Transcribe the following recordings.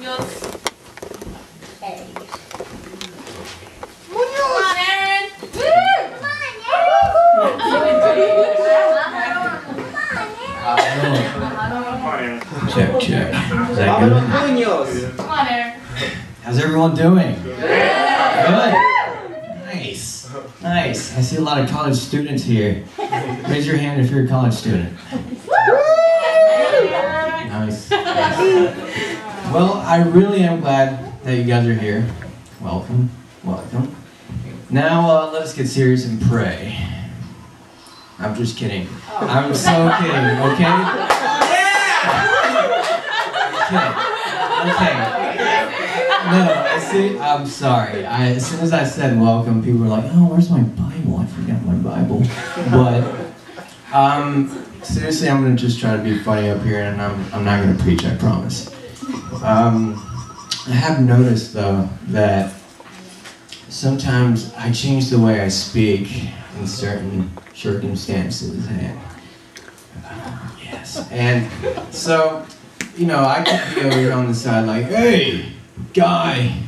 Munoz. Hey. Munoz! Come on, Aaron! Check. Is that good? Munoz. Come on, Aaron. How's everyone doing? Good. Nice. I see a lot of college students here. Raise your hand if you're a college student. Nice. Well, I really am glad that you guys are here. Welcome. Now let us get serious and pray. I'm just kidding. I'm so kidding, okay? Okay. No, see, I'm sorry. As soon as I said welcome, people were like, oh, where's my Bible? I forgot my Bible. But, seriously, I'm going to just try to be funny up here, and I'm not going to preach, I promise. I have noticed, though, that sometimes I change the way I speak in certain circumstances, and yes. And so, you know, I could be over here on the side like, hey, guy,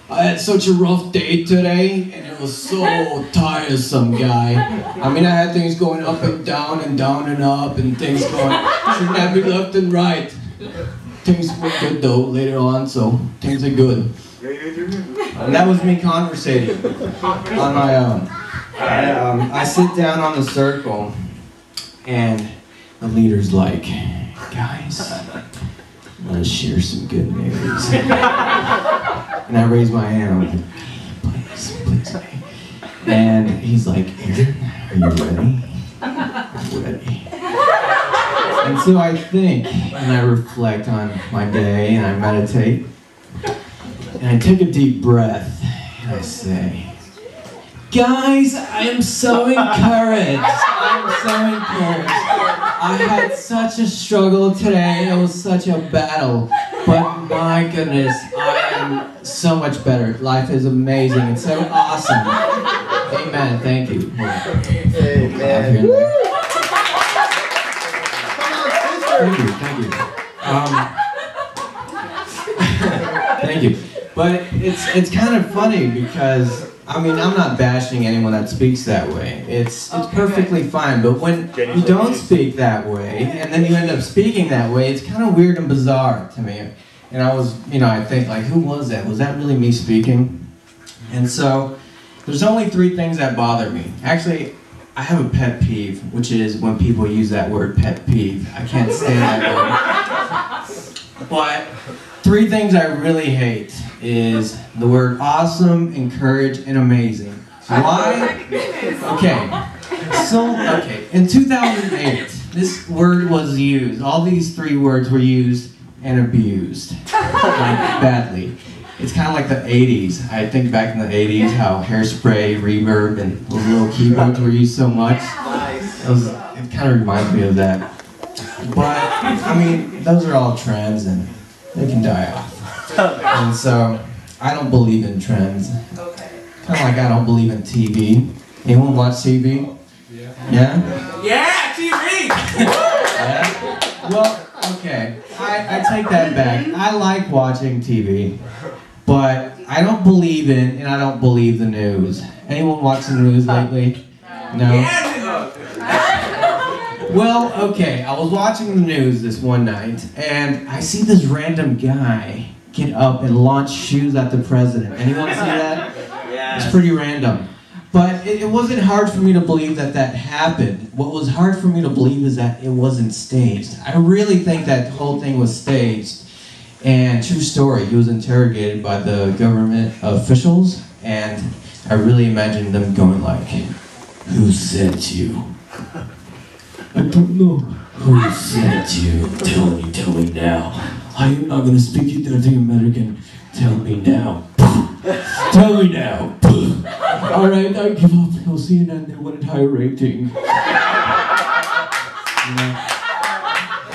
I had such a rough day today, and it was so tiresome, guy. I mean, I had things going up and down and up, and things going shooting at me left and right. Things were good, though, later on, so things are good. And that was me conversating on my own. I sit down on the circle, and the leader's like, guys, let's share some good news. And I raise my hand, I'm like, please. And he's like, Aaron, are you ready? I'm ready. And so I think, and I reflect on my day, and I meditate, and I take a deep breath, and I say, guys, I am so encouraged. I had such a struggle today. It was such a battle. But my goodness, I am so much better. Life is amazing. It's so awesome. Amen. Thank you. Amen. Thank you. Thank you. But it's kind of funny because, I mean, I'm not bashing anyone that speaks that way. It's perfectly fine. But when you don't speak that way, and then you end up speaking that way, it's kind of weird and bizarre to me. And I was, you know, I think, like, who was that? Was that really me speaking? And so, there's only 3 things that bother me. Actually, I have a pet peeve, which is when people use that word pet peeve. I can't stand that word. But 3 things I really hate is the word awesome, encourage, and amazing. Why? Okay. So, in 2008, this word was used. All these 3 words were used and abused, like, badly. It's kind of like the 80s. I think back in the 80s how hairspray, reverb, and those little keyboards were used so much. It kind of reminds me of that. But, I mean, those are all trends, and they can die off. And so, I don't believe in trends. Kind of like I don't believe in TV. Anyone watch TV? Yeah? Yeah, TV! Yeah? Well, okay. I take that back. I like watching TV. But I don't believe in, and I don't believe the news. Anyone watch the news lately? No? Well, okay, I was watching the news this one night, and I see this random guy get up and launch shoes at the president. Anyone see that? Yeah. It's pretty random. But it wasn't hard for me to believe that that happened. What was hard for me to believe is that it wasn't staged. I really think that whole thing was staged. And true story, he was interrogated by the government officials, and I really imagined them going like, who sent you? I don't know. Who sent you? Tell me now. I am not going to speak you dirty American. Tell me now. Tell me now. Alright, I give up. I'll see you then. They wanted higher rating.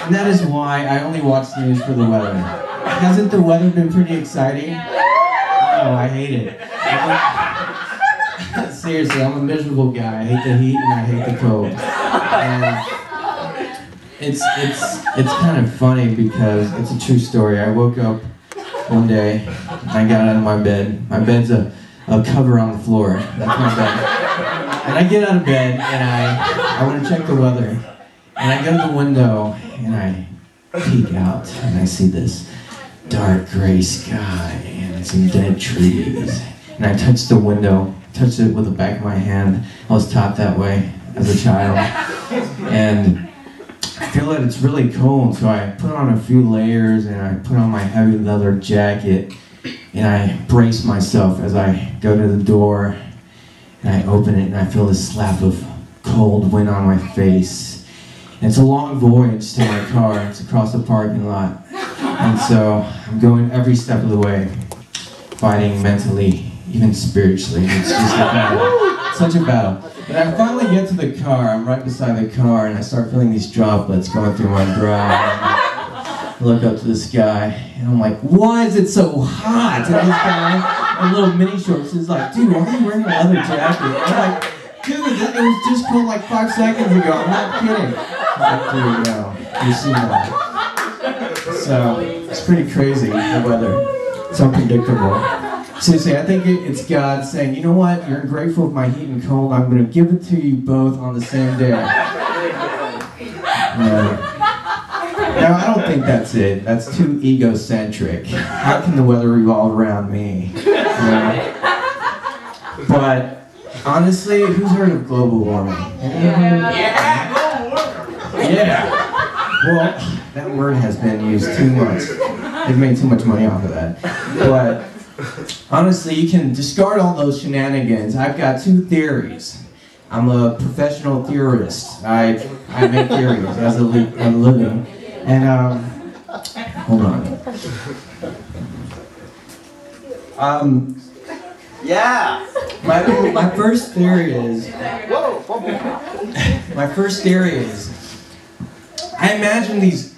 And that is why I only watch the news for the weather. Hasn't the weather been pretty exciting? No, I hate it. Seriously, I'm a miserable guy. I hate the heat and I hate the cold. And it's kind of funny because it's a true story. I woke up one day, I got out of my bed. My bed's a cover on the floor. That's my bed. And I get out of bed, and I want to check the weather. And I go to the window, and I peek out, and I see this dark gray sky, and some dead trees. And I touched the window, touched it with the back of my hand. I was taught that way as a child. And I feel that it's really cold, so I put on a few layers, and I put on my heavy leather jacket, and I brace myself as I go to the door, and I open it, and I feel this slap of cold wind on my face. And it's a long voyage to my car. It's across the parking lot. And so I'm going every step of the way, fighting mentally, even spiritually. It's just a battle, such a battle. But I finally get to the car, I'm right beside the car, and I start feeling these droplets going through my brow. I look up to the sky, and I'm like, why is it so hot? And this guy in little mini shorts is like, dude, why are you wearing a leather jacket? I'm like, dude, it was just cold like 5 seconds ago, I'm not kidding. I'm like, dude, no, you see that. So, it's pretty crazy, the weather. It's unpredictable. Seriously, I think it's God saying, you know what, you're grateful for my heat and cold, I'm going to give it to you both on the same day. Now, I don't think that's it. That's too egocentric. How can the weather revolve around me? But, honestly, who's heard of global warming? Yeah. Well, that word has been used too much. They've made too much money off of that. But honestly, you can discard all those shenanigans. I've got 2 theories. I'm a professional theorist. I make theories as a living. And hold on. Yeah. My first theory is. My first theory is. I imagine these,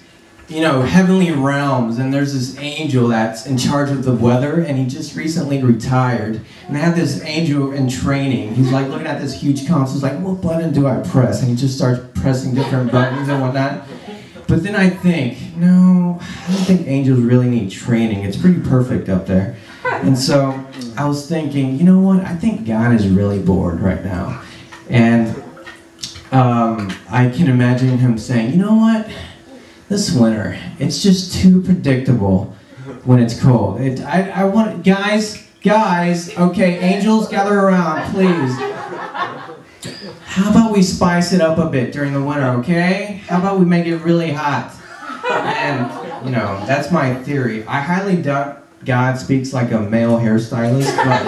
heavenly realms, and there's this angel that's in charge of the weather, and he just recently retired. And I have this angel in training. He's like looking at this huge console. He's like, what button do I press? And he just starts pressing different buttons and whatnot. But then I think, no, I don't think angels really need training. It's pretty perfect up there. And so I was thinking, you know what? I think God is really bored right now. And I can imagine him saying, you know what? This winter, it's just too predictable when it's cold. I want, guys, okay, angels, gather around, please. How about we spice it up a bit during the winter, okay? How about we make it really hot? And, that's my theory. I highly doubt God speaks like a male hairstylist, but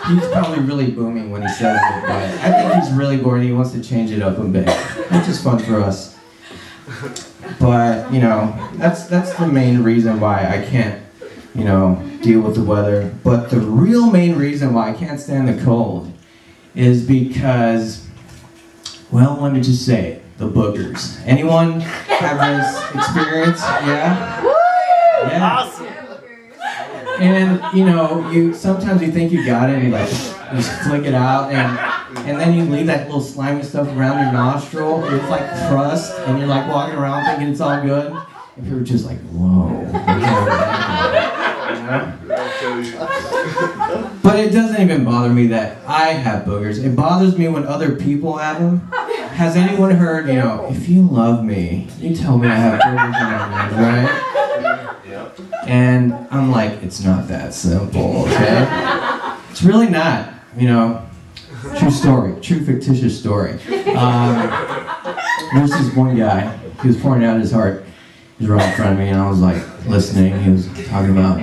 he's probably really booming when he says it, but I think he's really bored and he wants to change it up a bit, which is fun for us. But, that's the main reason why I can't, deal with the weather. But the real main reason why I can't stand the cold is because, well, let me just say it, the boogers. Anyone have this experience? Yeah? Yeah. Awesome. And sometimes you think you got it and you just flick it out and then you leave that little slimy stuff around your nostril. It's like crust and you're like walking around thinking it's all good. And people are just like, whoa. But it doesn't even bother me that I have boogers. It bothers me when other people have them. Has anyone heard, if you love me, you tell me I have boogers in my nose, right? And I'm like, it's not that simple, okay? It's really not, true story, true fictitious story. There's this one guy, he was pouring out his heart. He was right in front of me and I was like listening. He was talking about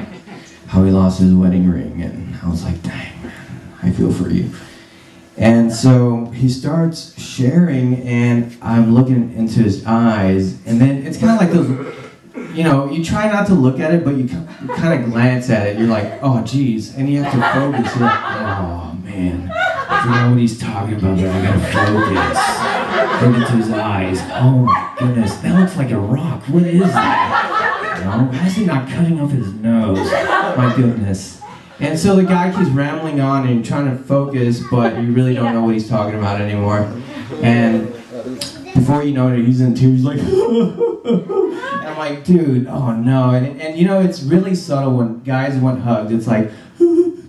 how he lost his wedding ring and I was like, dang man, I feel for you. And so he starts sharing and I'm looking into his eyes and then it's kind of like those, you try not to look at it, but you kind of glance at it. You're like, oh, geez. And you have to focus. You're like, oh, man. I forgot what he's talking about, but I gotta focus. Look into his eyes. Oh, my goodness. That looks like a rock. What is that? Why is he not cutting off his nose? My goodness. And so the guy keeps rambling on and trying to focus, but you really don't know what he's talking about anymore. And before you know it, he's in tears, like, and I'm like, dude, oh no. And you know, it's really subtle when guys want hugged. It's like, you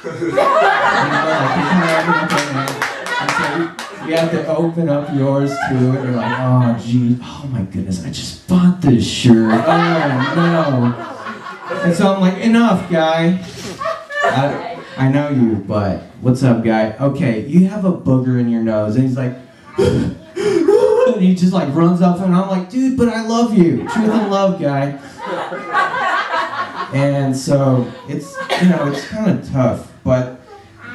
know, like, and so you have to open up yours too, and you're like, oh geez, oh my goodness, I just bought this shirt. Oh no. And so I'm like, enough, guy. I know you, but what's up, guy? Okay, you have a booger in your nose, and he's like, and he just like runs up, and I'm like, dude, but I love you. Truth and love, guy. And so it's, you know, it's kind of tough, but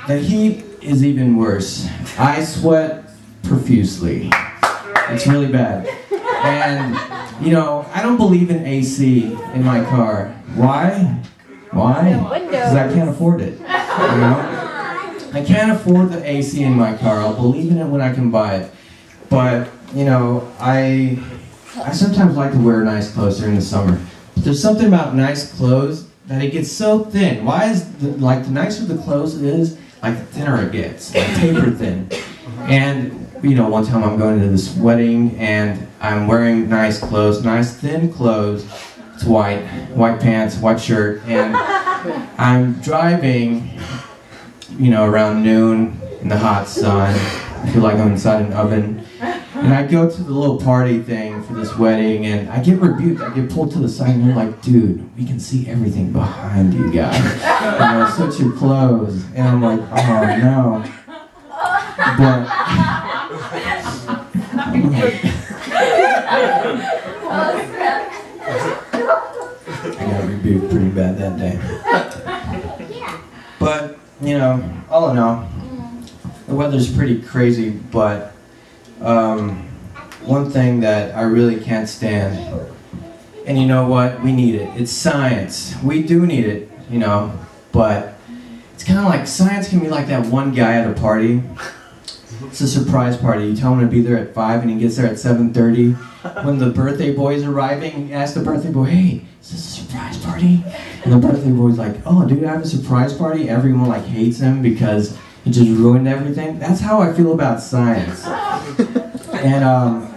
the heat is even worse. I sweat profusely. It's really bad. And, you know, I don't believe in AC in my car. Why? Why? Because I can't afford it. You know? I can't afford the AC in my car. I'll believe in it when I can buy it. But, you know, I sometimes like to wear nice clothes during the summer. But there's something about nice clothes that it gets so thin. Why is, the nicer the clothes is, like the thinner it gets, like paper thin. And, you know, one time I'm going to this wedding and I'm wearing nice clothes, nice thin clothes. It's white pants, white shirt, and I'm driving, you know, around noon in the hot sun. I feel like I'm inside an oven. And I go to the little party thing for this wedding, and I get rebuked. I get pulled to the side, and they're like, dude, we can see everything behind you, guy. You know, such your clothes. And I'm like, oh, no. But, I got rebuked pretty bad that day. But, you know, all in all, the weather's pretty crazy, but one thing that I really can't stand, and you know what, we need it, it's science. We do need it, you know, but it's kind of like, science can be like that one guy at a party. It's a surprise party. You tell him to be there at 5 and he gets there at 7:30. When the birthday boy is arriving, you ask the birthday boy, hey, is this a surprise party? And the birthday boy's like, oh, dude, I have a surprise party. Everyone like hates him because he just ruined everything. That's how I feel about science. And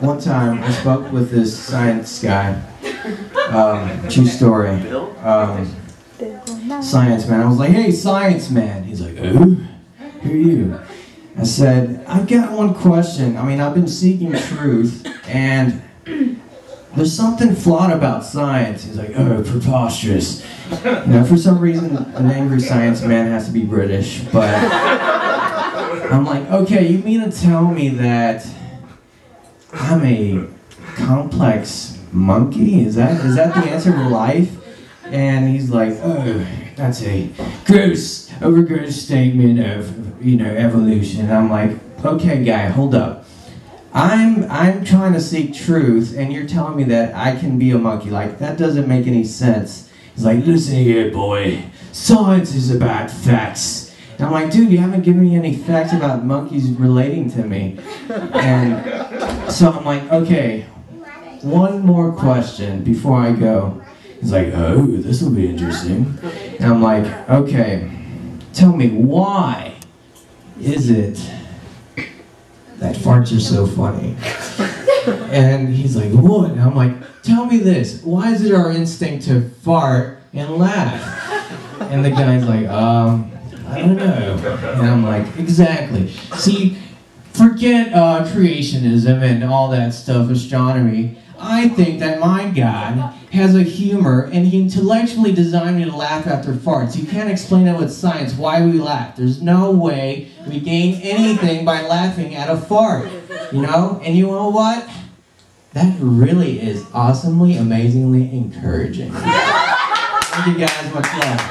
one time I spoke with this science guy. True story. Science man. I was like, hey, science man. He's like, oh, who are you? I said, I've got one question. I mean, I've been seeking truth, and there's something flawed about science. He's like, oh, preposterous. Now, for some reason, an angry science man has to be British, but I'm like, okay, you mean to tell me that I'm a complex monkey? Is that the answer to life? And he's like, oh, that's a overgrown statement of, you know, evolution. And I'm like, okay, guy, hold up. I'm trying to seek truth, and you're telling me that I can be a monkey. Like, that doesn't make any sense. He's like, listen here, boy. Science is about facts. And I'm like, dude, you haven't given me any facts about monkeys relating to me. And so I'm like, okay, one more question before I go. He's like, oh, this will be interesting. And I'm like, okay, tell me, why is it that farts are so funny? And he's like, what? And I'm like, tell me this, why is it our instinct to fart and laugh? And the guy's like, I don't know. And I'm like, exactly. See, forget creationism and all that stuff, astronomy. I think that my God has a humor, and he intellectually designed me to laugh after farts. You can't explain it with science, why we laugh. There's no way we gain anything by laughing at a fart, you know? And you know what? That really is awesomely, amazingly encouraging. Thank you guys, much love.